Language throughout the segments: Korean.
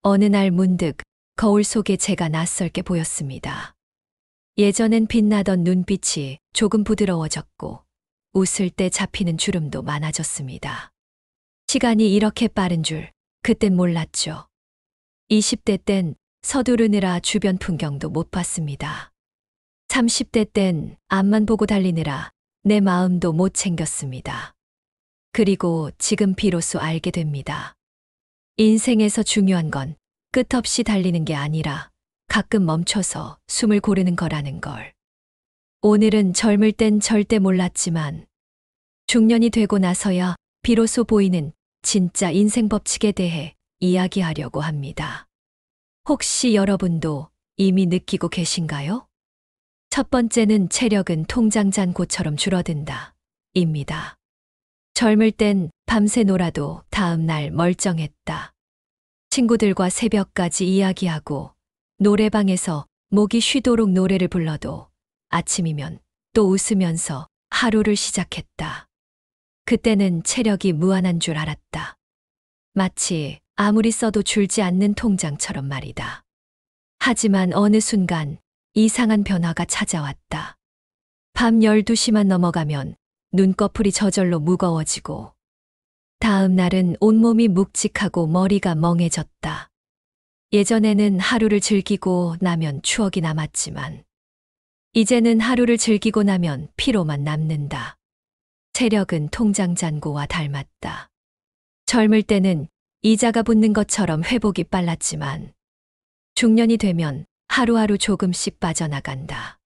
어느 날 문득 거울 속에 제가 낯설게 보였습니다. 예전엔 빛나던 눈빛이 조금 부드러워졌고 웃을 때 잡히는 주름도 많아졌습니다. 시간이 이렇게 빠른 줄 그땐 몰랐죠. 20대 땐 서두르느라 주변 풍경도 못 봤습니다. 30대 땐 앞만 보고 달리느라 내 마음도 못 챙겼습니다. 그리고 지금 비로소 알게 됩니다. 인생에서 중요한 건 끝없이 달리는 게 아니라 가끔 멈춰서 숨을 고르는 거라는 걸. 오늘은 젊을 땐 절대 몰랐지만 중년이 되고 나서야 비로소 보이는 진짜 인생 법칙에 대해 이야기하려고 합니다. 혹시 여러분도 이미 느끼고 계신가요? 첫 번째는 체력은 통장 잔고처럼 줄어든다. 입니다. 젊을 땐 밤새 놀아도 다음 날 멀쩡했다. 친구들과 새벽까지 이야기하고 노래방에서 목이 쉬도록 노래를 불러도 아침이면 또 웃으면서 하루를 시작했다. 그때는 체력이 무한한 줄 알았다. 마치 아무리 써도 줄지 않는 통장처럼 말이다. 하지만 어느 순간 이상한 변화가 찾아왔다. 밤 12시만 넘어가면 눈꺼풀이 저절로 무거워지고 다음 날은 온몸이 묵직하고 머리가 멍해졌다. 예전에는 하루를 즐기고 나면 추억이 남았지만 이제는 하루를 즐기고 나면 피로만 남는다. 체력은 통장 잔고와 닮았다. 젊을 때는 이자가 붙는 것처럼 회복이 빨랐지만 중년이 되면 하루하루 조금씩 빠져나간다.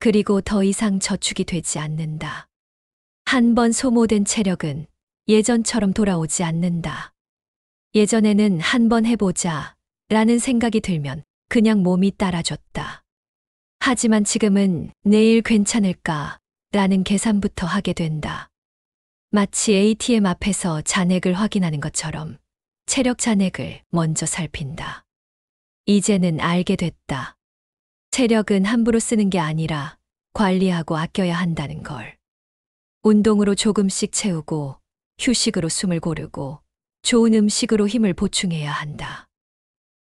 그리고 더 이상 저축이 되지 않는다. 한 번 소모된 체력은 예전처럼 돌아오지 않는다. 예전에는 한 번 해보자 라는 생각이 들면 그냥 몸이 따라줬다. 하지만 지금은 내일 괜찮을까 라는 계산부터 하게 된다. 마치 ATM 앞에서 잔액을 확인하는 것처럼 체력 잔액을 먼저 살핀다. 이제는 알게 됐다. 체력은 함부로 쓰는 게 아니라 관리하고 아껴야 한다는 걸. 운동으로 조금씩 채우고 휴식으로 숨을 고르고 좋은 음식으로 힘을 보충해야 한다.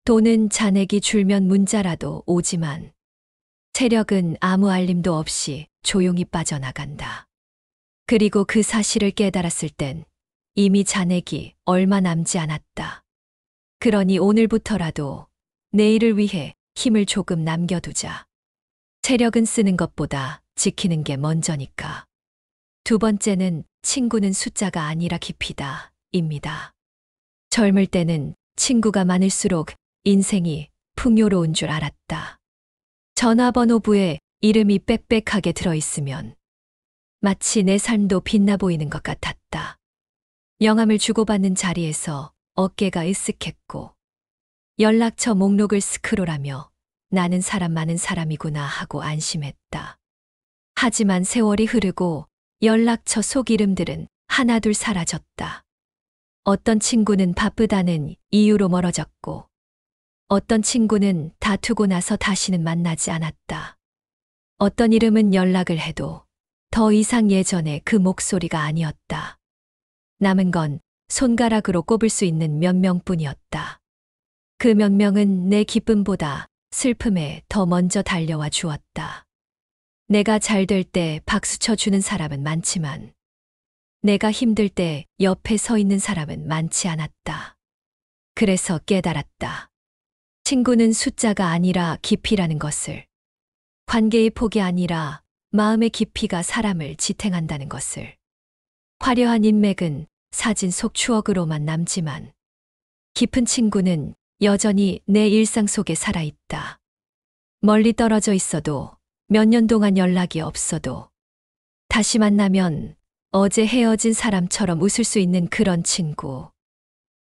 돈은 잔액이 줄면 문자라도 오지만 체력은 아무 알림도 없이 조용히 빠져나간다. 그리고 그 사실을 깨달았을 땐 이미 잔액이 얼마 남지 않았다. 그러니 오늘부터라도 내일을 위해 힘을 조금 남겨두자. 체력은 쓰는 것보다 지키는 게 먼저니까. 두 번째는 친구는 숫자가 아니라 깊이다. 입니다. 젊을 때는 친구가 많을수록 인생이 풍요로운 줄 알았다. 전화번호부에 이름이 빽빽하게 들어있으면 마치 내 삶도 빛나 보이는 것 같았다. 명함을 주고받는 자리에서 어깨가 으쓱했고 연락처 목록을 스크롤하며 나는 사람 많은 사람이구나 하고 안심했다. 하지만 세월이 흐르고 연락처 속 이름들은 하나둘 사라졌다. 어떤 친구는 바쁘다는 이유로 멀어졌고 어떤 친구는 다투고 나서 다시는 만나지 않았다. 어떤 이름은 연락을 해도 더 이상 예전의 그 목소리가 아니었다. 남은 건 손가락으로 꼽을 수 있는 몇 명뿐이었다. 그 몇 명은 내 기쁨보다 슬픔에 더 먼저 달려와 주었다. 내가 잘 될 때 박수 쳐주는 사람은 많지만 내가 힘들 때 옆에 서 있는 사람은 많지 않았다. 그래서 깨달았다. 친구는 숫자가 아니라 깊이라는 것을. 관계의 폭이 아니라 마음의 깊이가 사람을 지탱한다는 것을. 화려한 인맥은 사진 속 추억으로만 남지만 깊은 친구는 여전히 내 일상 속에 살아있다. 멀리 떨어져 있어도 몇 년 동안 연락이 없어도 다시 만나면 어제 헤어진 사람처럼 웃을 수 있는 그런 친구.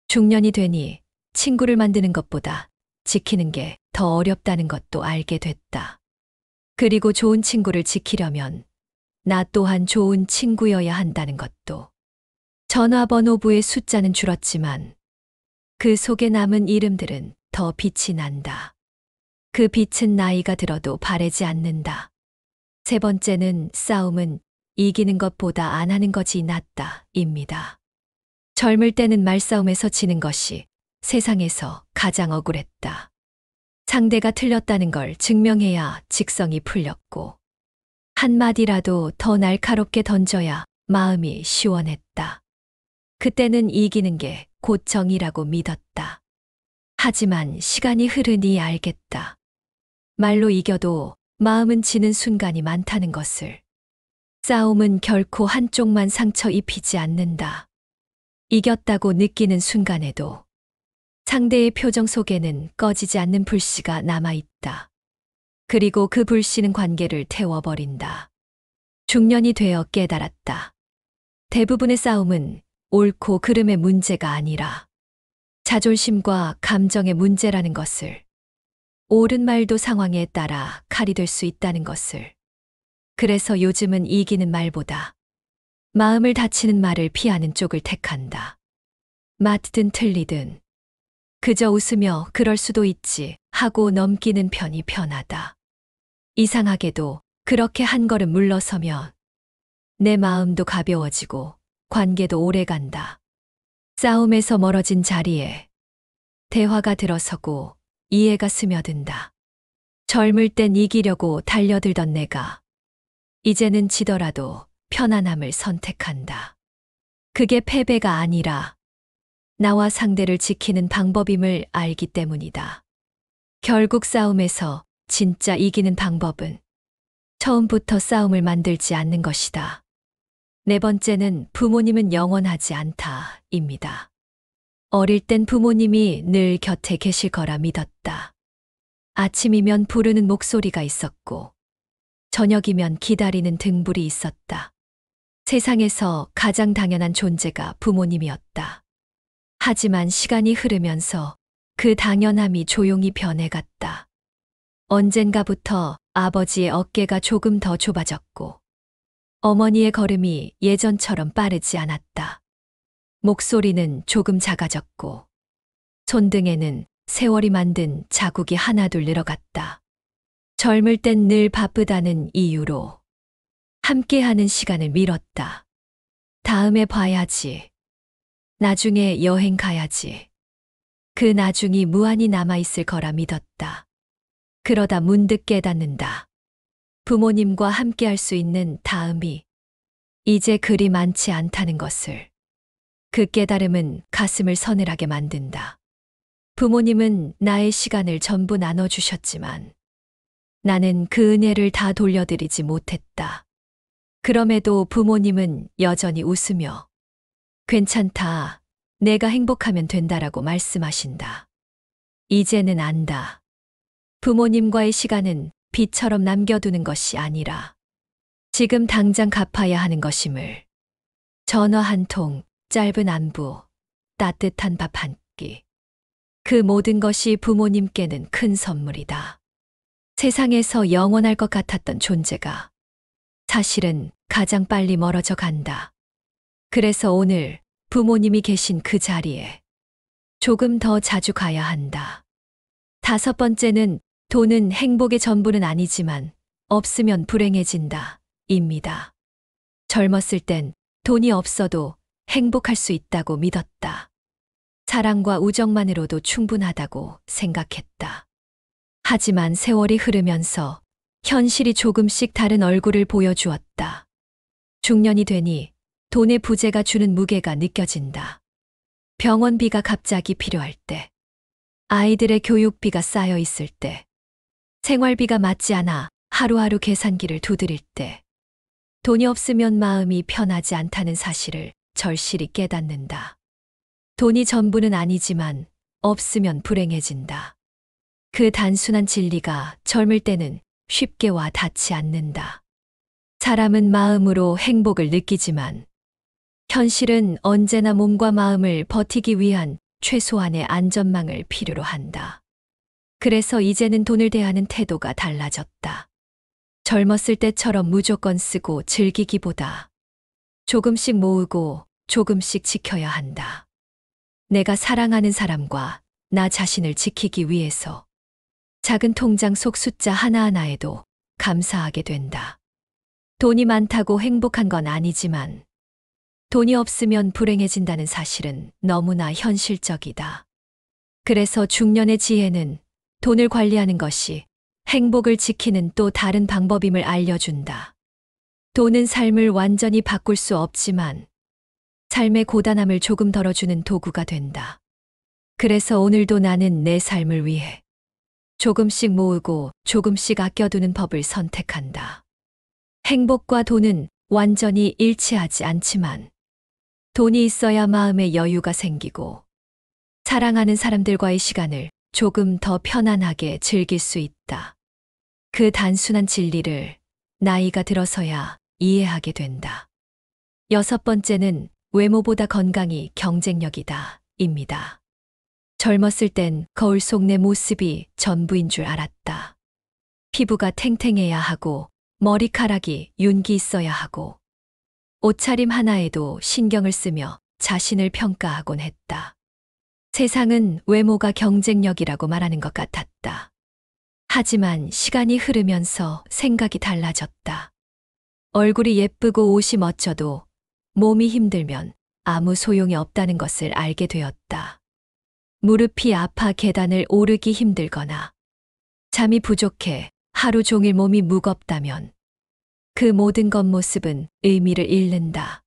중년이 되니 친구를 만드는 것보다 지키는 게 더 어렵다는 것도 알게 됐다. 그리고 좋은 친구를 지키려면 나 또한 좋은 친구여야 한다는 것도. 전화번호부의 숫자는 줄었지만 그 속에 남은 이름들은 더 빛이 난다. 그 빛은 나이가 들어도 바래지 않는다. 세 번째는 싸움은 이기는 것보다 안 하는 것이 낫다. 입니다. 젊을 때는 말싸움에서 지는 것이 세상에서 가장 억울했다. 상대가 틀렸다는 걸 증명해야 직성이 풀렸고, 한마디라도 더 날카롭게 던져야 마음이 시원했다. 그때는 이기는 게 곧 정이라고 믿었다. 하지만 시간이 흐르니 알겠다. 말로 이겨도 마음은 지는 순간이 많다는 것을. 싸움은 결코 한쪽만 상처 입히지 않는다. 이겼다고 느끼는 순간에도 상대의 표정 속에는 꺼지지 않는 불씨가 남아있다. 그리고 그 불씨는 관계를 태워버린다. 중년이 되어 깨달았다. 대부분의 싸움은 옳고 그름의 문제가 아니라 자존심과 감정의 문제라는 것을. 옳은 말도 상황에 따라 칼이 될 수 있다는 것을. 그래서 요즘은 이기는 말보다 마음을 다치는 말을 피하는 쪽을 택한다. 맞든 틀리든 그저 웃으며 그럴 수도 있지 하고 넘기는 편이 편하다. 이상하게도 그렇게 한 걸음 물러서면 내 마음도 가벼워지고 관계도 오래간다. 싸움에서 멀어진 자리에 대화가 들어서고 이해가 스며든다. 젊을 땐 이기려고 달려들던 내가 이제는 지더라도 편안함을 선택한다. 그게 패배가 아니라 나와 상대를 지키는 방법임을 알기 때문이다. 결국 싸움에서 진짜 이기는 방법은 처음부터 싸움을 만들지 않는 것이다. 네 번째는 부모님은 영원하지 않다입니다. 어릴 땐 부모님이 늘 곁에 계실 거라 믿었다. 아침이면 부르는 목소리가 있었고, 저녁이면 기다리는 등불이 있었다. 세상에서 가장 당연한 존재가 부모님이었다. 하지만 시간이 흐르면서 그 당연함이 조용히 변해갔다. 언젠가부터 아버지의 어깨가 조금 더 좁아졌고, 어머니의 걸음이 예전처럼 빠르지 않았다. 목소리는 조금 작아졌고, 손등에는 세월이 만든 자국이 하나둘 늘어갔다. 젊을 땐 늘 바쁘다는 이유로 함께하는 시간을 미뤘다. 다음에 봐야지. 나중에 여행 가야지. 그 나중이 무한히 남아있을 거라 믿었다. 그러다 문득 깨닫는다. 부모님과 함께할 수 있는 다음이 이제 그리 많지 않다는 것을. 그 깨달음은 가슴을 서늘하게 만든다. 부모님은 나의 시간을 전부 나눠주셨지만 나는 그 은혜를 다 돌려드리지 못했다. 그럼에도 부모님은 여전히 웃으며 괜찮다. 내가 행복하면 된다라고 말씀하신다. 이제는 안다. 부모님과의 시간은 빛처럼 남겨두는 것이 아니라 지금 당장 갚아야 하는 것임을. 전화 한 통, 짧은 안부, 따뜻한 밥 한 끼. 그 모든 것이 부모님께는 큰 선물이다. 세상에서 영원할 것 같았던 존재가 사실은 가장 빨리 멀어져 간다. 그래서 오늘 부모님이 계신 그 자리에 조금 더 자주 가야 한다. 다섯 번째는 돈은 행복의 전부는 아니지만 없으면 불행해진다. 입니다. 젊었을 땐 돈이 없어도 행복할 수 있다고 믿었다. 사랑과 우정만으로도 충분하다고 생각했다. 하지만 세월이 흐르면서 현실이 조금씩 다른 얼굴을 보여주었다. 중년이 되니 돈의 부재가 주는 무게가 느껴진다. 병원비가 갑자기 필요할 때, 아이들의 교육비가 쌓여 있을 때, 생활비가 맞지 않아 하루하루 계산기를 두드릴 때, 돈이 없으면 마음이 편하지 않다는 사실을 절실히 깨닫는다. 돈이 전부는 아니지만 없으면 불행해진다. 그 단순한 진리가 젊을 때는 쉽게 와 닿지 않는다. 사람은 마음으로 행복을 느끼지만 현실은 언제나 몸과 마음을 버티기 위한 최소한의 안전망을 필요로 한다. 그래서 이제는 돈을 대하는 태도가 달라졌다. 젊었을 때처럼 무조건 쓰고 즐기기보다 조금씩 모으고 조금씩 지켜야 한다. 내가 사랑하는 사람과 나 자신을 지키기 위해서 작은 통장 속 숫자 하나하나에도 감사하게 된다. 돈이 많다고 행복한 건 아니지만 돈이 없으면 불행해진다는 사실은 너무나 현실적이다. 그래서 중년의 지혜는 돈을 관리하는 것이 행복을 지키는 또 다른 방법임을 알려준다. 돈은 삶을 완전히 바꿀 수 없지만 삶의 고단함을 조금 덜어주는 도구가 된다. 그래서 오늘도 나는 내 삶을 위해 조금씩 모으고 조금씩 아껴두는 법을 선택한다. 행복과 돈은 완전히 일치하지 않지만 돈이 있어야 마음의 여유가 생기고 사랑하는 사람들과의 시간을 조금 더 편안하게 즐길 수 있다. 그 단순한 진리를 나이가 들어서야 이해하게 된다. 6번째는 외모보다 건강이 경쟁력이다. 입니다. 젊었을 땐 거울 속 내 모습이 전부인 줄 알았다. 피부가 탱탱해야 하고 머리카락이 윤기 있어야 하고 옷차림 하나에도 신경을 쓰며 자신을 평가하곤 했다. 세상은 외모가 경쟁력이라고 말하는 것 같았다. 하지만 시간이 흐르면서 생각이 달라졌다. 얼굴이 예쁘고 옷이 멋져도 몸이 힘들면 아무 소용이 없다는 것을 알게 되었다. 무릎이 아파 계단을 오르기 힘들거나 잠이 부족해 하루 종일 몸이 무겁다면 그 모든 겉모습은 의미를 잃는다.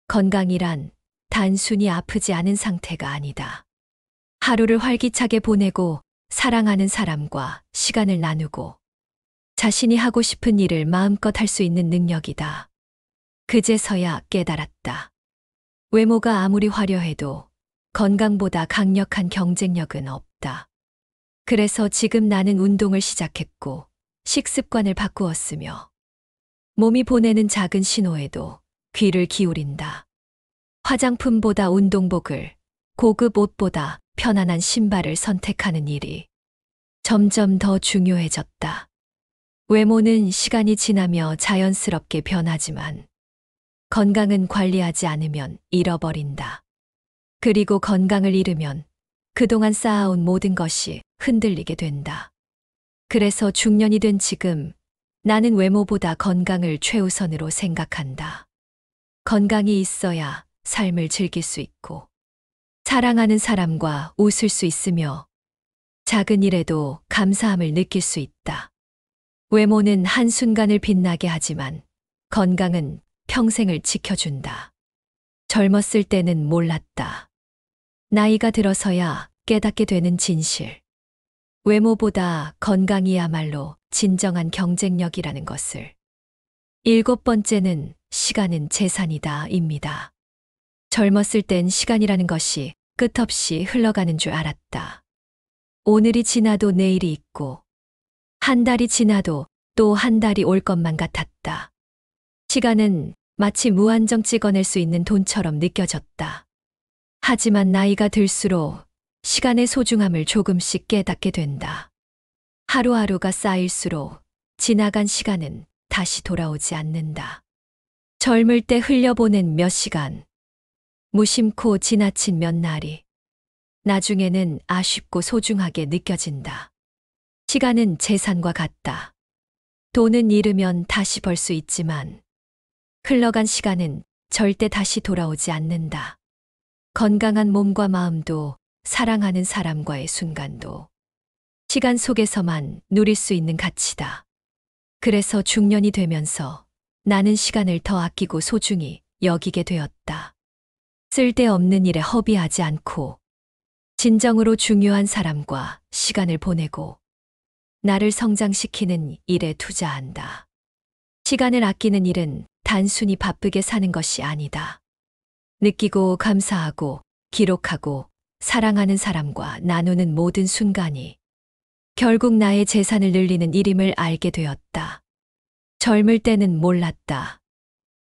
건강이란 단순히 아프지 않은 상태가 아니다. 하루를 활기차게 보내고 사랑하는 사람과 시간을 나누고 자신이 하고 싶은 일을 마음껏 할 수 있는 능력이다. 그제서야 깨달았다. 외모가 아무리 화려해도 건강보다 강력한 경쟁력은 없다. 그래서 지금 나는 운동을 시작했고 식습관을 바꾸었으며 몸이 보내는 작은 신호에도 귀를 기울인다. 화장품보다 운동복을, 고급 옷보다 편안한 신발을 선택하는 일이 점점 더 중요해졌다. 외모는 시간이 지나며 자연스럽게 변하지만 건강은 관리하지 않으면 잃어버린다. 그리고 건강을 잃으면 그동안 쌓아온 모든 것이 흔들리게 된다. 그래서 중년이 된 지금 나는 외모보다 건강을 최우선으로 생각한다. 건강이 있어야 삶을 즐길 수 있고 사랑하는 사람과 웃을 수 있으며 작은 일에도 감사함을 느낄 수 있다. 외모는 한순간을 빛나게 하지만 건강은 평생을 지켜준다. 젊었을 때는 몰랐다. 나이가 들어서야 깨닫게 되는 진실. 외모보다 건강이야말로 진정한 경쟁력이라는 것을. 7번째는 시간은 재산이다. 입니다. 젊었을 땐 시간이라는 것이 끝없이 흘러가는 줄 알았다. 오늘이 지나도 내일이 있고 한 달이 지나도 또 한 달이 올 것만 같았다. 시간은 마치 무한정 찍어낼 수 있는 돈처럼 느껴졌다. 하지만 나이가 들수록 시간의 소중함을 조금씩 깨닫게 된다. 하루하루가 쌓일수록 지나간 시간은 다시 돌아오지 않는다. 젊을 때 흘려보낸 몇 시간, 무심코 지나친 몇 날이 나중에는 아쉽고 소중하게 느껴진다. 시간은 재산과 같다. 돈은 잃으면 다시 벌 수 있지만 흘러간 시간은 절대 다시 돌아오지 않는다. 건강한 몸과 마음도 사랑하는 사람과의 순간도 시간 속에서만 누릴 수 있는 가치다. 그래서 중년이 되면서 나는 시간을 더 아끼고 소중히 여기게 되었다. 쓸데없는 일에 허비하지 않고 진정으로 중요한 사람과 시간을 보내고 나를 성장시키는 일에 투자한다. 시간을 아끼는 일은 단순히 바쁘게 사는 것이 아니다. 느끼고 감사하고 기록하고 사랑하는 사람과 나누는 모든 순간이 결국 나의 재산을 늘리는 일임을 알게 되었다. 젊을 때는 몰랐다.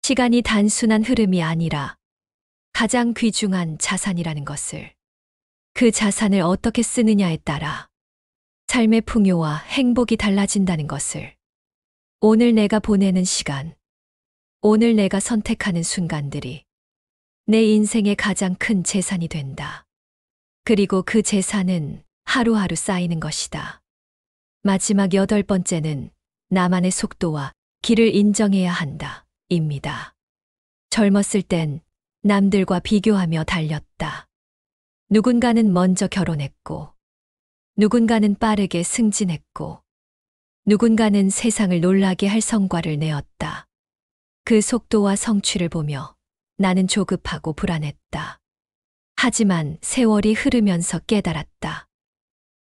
시간이 단순한 흐름이 아니라 가장 귀중한 자산이라는 것을. 그 자산을 어떻게 쓰느냐에 따라 삶의 풍요와 행복이 달라진다는 것을. 오늘 내가 보내는 시간, 오늘 내가 선택하는 순간들이 내 인생의 가장 큰 재산이 된다. 그리고 그 재산은 하루하루 쌓이는 것이다. 마지막 8번째는 나만의 속도와 길을 인정해야 한다. 입니다. 젊었을 땐 남들과 비교하며 달렸다. 누군가는 먼저 결혼했고, 누군가는 빠르게 승진했고, 누군가는 세상을 놀라게 할 성과를 내었다. 그 속도와 성취를 보며 나는 조급하고 불안했다. 하지만 세월이 흐르면서 깨달았다.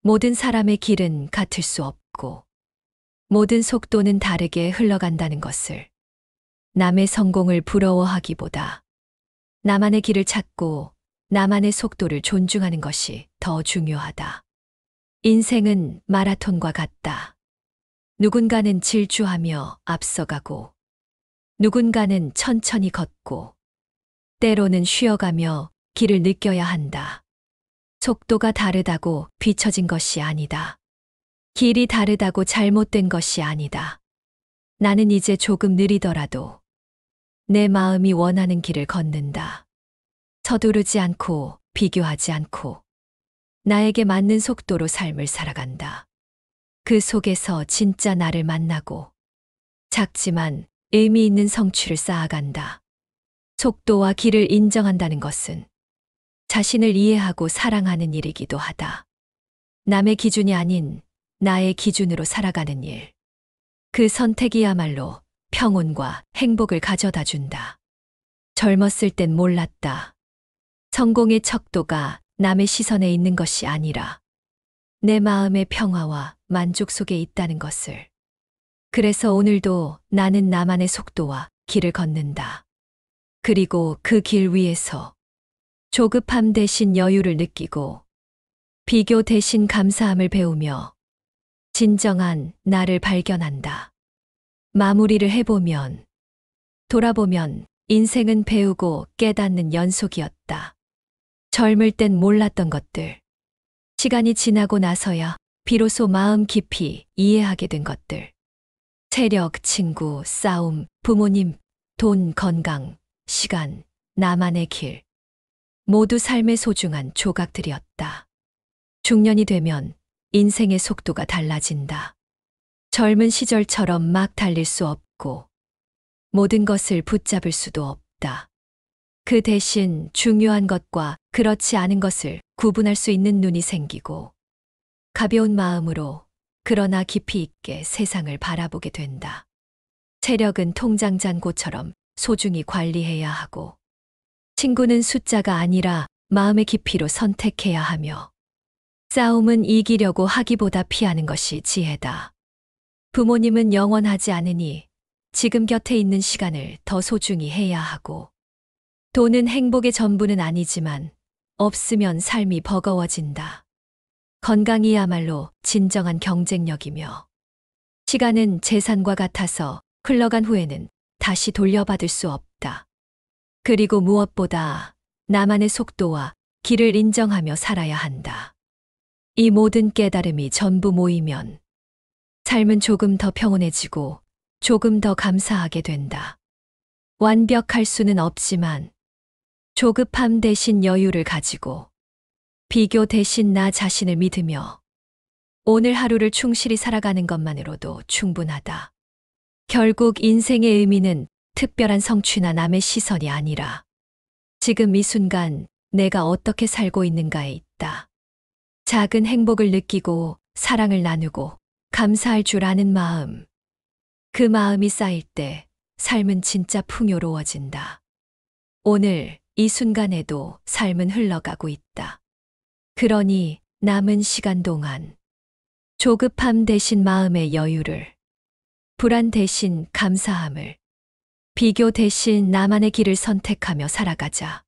모든 사람의 길은 같을 수 없고, 모든 속도는 다르게 흘러간다는 것을. 남의 성공을 부러워하기보다 나만의 길을 찾고 나만의 속도를 존중하는 것이 더 중요하다. 인생은 마라톤과 같다. 누군가는 질주하며 앞서가고, 누군가는 천천히 걷고, 때로는 쉬어가며 길을 느껴야 한다. 속도가 다르다고 뒤처진 것이 아니다. 길이 다르다고 잘못된 것이 아니다. 나는 이제 조금 느리더라도 내 마음이 원하는 길을 걷는다. 서두르지 않고 비교하지 않고 나에게 맞는 속도로 삶을 살아간다. 그 속에서 진짜 나를 만나고 작지만 의미 있는 성취를 쌓아간다. 속도와 길을 인정한다는 것은 자신을 이해하고 사랑하는 일이기도 하다. 남의 기준이 아닌 나의 기준으로 살아가는 일. 그 선택이야말로 평온과 행복을 가져다 준다. 젊었을 땐 몰랐다. 성공의 척도가 남의 시선에 있는 것이 아니라 내 마음의 평화와 만족 속에 있다는 것을. 그래서 오늘도 나는 나만의 속도와 길을 걷는다. 그리고 그 길 위에서 조급함 대신 여유를 느끼고 비교 대신 감사함을 배우며 진정한 나를 발견한다. 마무리를 해보면, 돌아보면 인생은 배우고 깨닫는 연속이었다. 젊을 땐 몰랐던 것들, 시간이 지나고 나서야 비로소 마음 깊이 이해하게 된 것들. 체력, 친구, 싸움, 부모님, 돈, 건강, 시간, 나만의 길. 모두 삶의 소중한 조각들이었다. 중년이 되면 인생의 속도가 달라진다. 젊은 시절처럼 막 달릴 수 없고 모든 것을 붙잡을 수도 없다. 그 대신 중요한 것과 그렇지 않은 것을 구분할 수 있는 눈이 생기고 가벼운 마음으로 그러나 깊이 있게 세상을 바라보게 된다. 체력은 통장 잔고처럼 소중히 관리해야 하고 친구는 숫자가 아니라 마음의 깊이로 선택해야 하며 싸움은 이기려고 하기보다 피하는 것이 지혜다. 부모님은 영원하지 않으니 지금 곁에 있는 시간을 더 소중히 해야 하고 돈은 행복의 전부는 아니지만 없으면 삶이 버거워진다. 건강이야말로 진정한 경쟁력이며 시간은 재산과 같아서 흘러간 후에는 다시 돌려받을 수 없다. 그리고 무엇보다 나만의 속도와 길을 인정하며 살아야 한다. 이 모든 깨달음이 전부 모이면 삶은 조금 더 평온해지고 조금 더 감사하게 된다. 완벽할 수는 없지만 조급함 대신 여유를 가지고 비교 대신 나 자신을 믿으며 오늘 하루를 충실히 살아가는 것만으로도 충분하다. 결국 인생의 의미는 특별한 성취나 남의 시선이 아니라 지금 이 순간 내가 어떻게 살고 있는가에 있다. 작은 행복을 느끼고 사랑을 나누고 감사할 줄 아는 마음. 그 마음이 쌓일 때 삶은 진짜 풍요로워진다. 오늘 이 순간에도 삶은 흘러가고 있다. 그러니 남은 시간 동안 조급함 대신 마음의 여유를, 불안 대신 감사함을, 비교 대신 나만의 길을 선택하며 살아가자.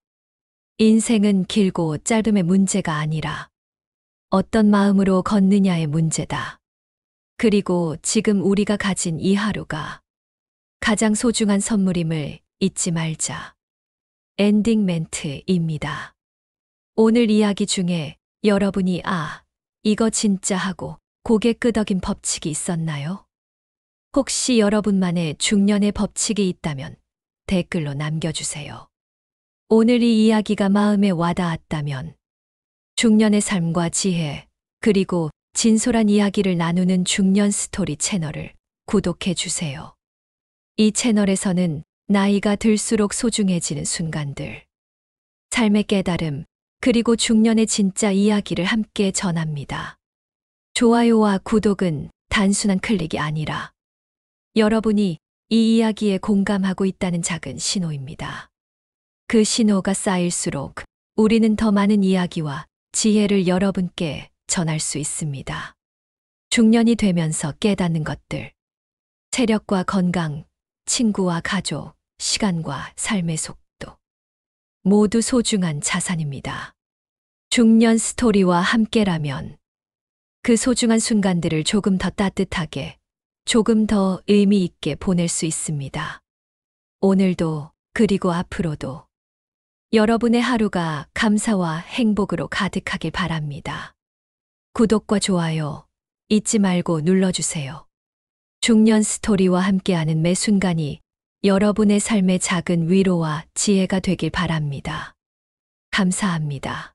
인생은 길고 짧음의 문제가 아니라 어떤 마음으로 걷느냐의 문제다. 그리고 지금 우리가 가진 이 하루가 가장 소중한 선물임을 잊지 말자. 엔딩 멘트입니다. 오늘 이야기 중에 여러분이 이거 진짜 하고 고개 끄덕인 법칙이 있었나요? 혹시 여러분만의 중년의 법칙이 있다면 댓글로 남겨주세요. 오늘 이 이야기가 마음에 와닿았다면 중년의 삶과 지혜, 그리고 진솔한 이야기를 나누는 중년 스토리 채널을 구독해 주세요. 이 채널에서는 나이가 들수록 소중해지는 순간들, 삶의 깨달음, 그리고 중년의 진짜 이야기를 함께 전합니다. 좋아요와 구독은 단순한 클릭이 아니라 여러분이 이 이야기에 공감하고 있다는 작은 신호입니다. 그 신호가 쌓일수록 우리는 더 많은 이야기와 지혜를 여러분께 전할 수 있습니다. 중년이 되면서 깨닫는 것들. 체력과 건강, 친구와 가족, 시간과 삶의 속도. 모두 소중한 자산입니다. 중년 스토리와 함께라면 그 소중한 순간들을 조금 더 따뜻하게, 조금 더 의미 있게 보낼 수 있습니다. 오늘도 그리고 앞으로도 여러분의 하루가 감사와 행복으로 가득하길 바랍니다. 구독과 좋아요 잊지 말고 눌러주세요. 중년 스토리와 함께하는 매 순간이 여러분의 삶의 작은 위로와 지혜가 되길 바랍니다. 감사합니다.